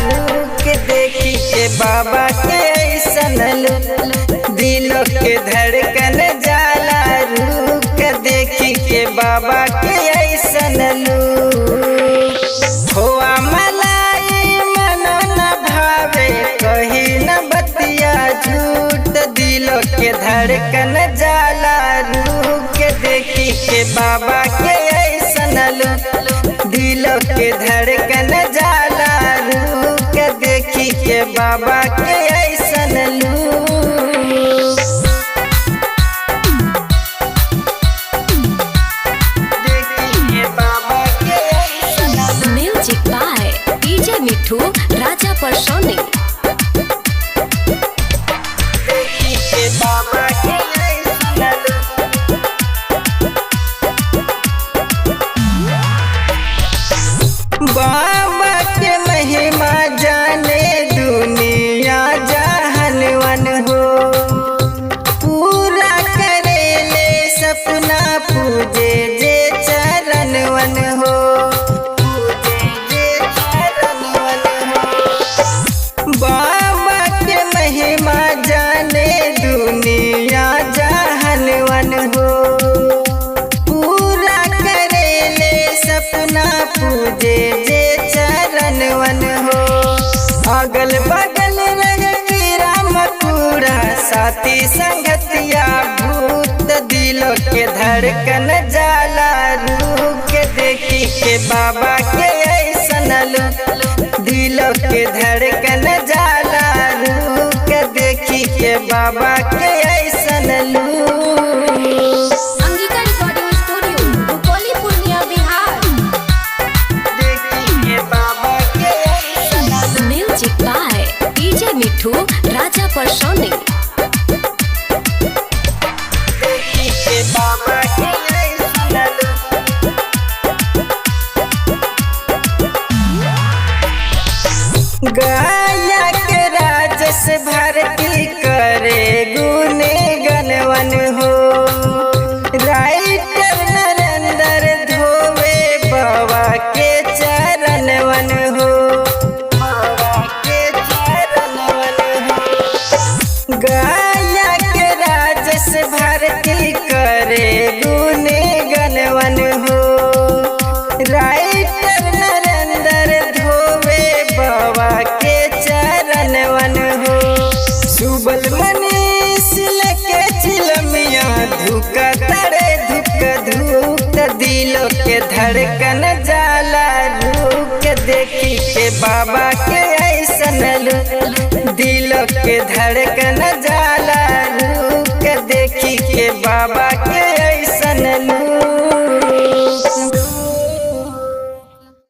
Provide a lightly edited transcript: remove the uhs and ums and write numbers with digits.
रुक देखी के बाबा के ऐसन दिलों के धड़कन जाला रुक देखी के बाबा के ऐसन खोआ मलाई मन न भावे कही न बतिया झूठ दिलों के धड़कन जाला रुक देखी के बाबा के ऐसन दिलों के धड़कन जाला रुक देखी के बाबा के ऐसन music by DJ Mithu Raja परसोनी। बाबा के महिमा जाने दुनिया जहानवन हो पूरा करेले सपना पूजे जे चरणवन हो बाबा के महिमा जाने दुनिया जहानवन हो पूरा करेले सपना पूजे जे चरणवन हो अगल बगल रहे रामपुरा साथी संगतिया भूत दिलों के धड़कन जाला रुक देखी के बाबा के ऐसन दिलों के धड़कन जाला रुक देखी के बाबा के ऐसन Angika recording studio Rupauli Purnia Bihar. Music by DJ Mithu Raja Parsoni. गायक राजस भारती करे गुने गनवन हो राइटर नरेंद्र धोवे बाबा के चरणवन हो गायक राजस भारती करे गुने गनवन हो राइटर नरेंद्र धोवे बाबा के चरणवन हो सुबल मनीष लेके चिलमिया धुक तड़े धुक दिलों के धड़कन जाला रुक देखी के बाबा के ऐसन दिलों के धड़कन जाला रुक देखी के बाबा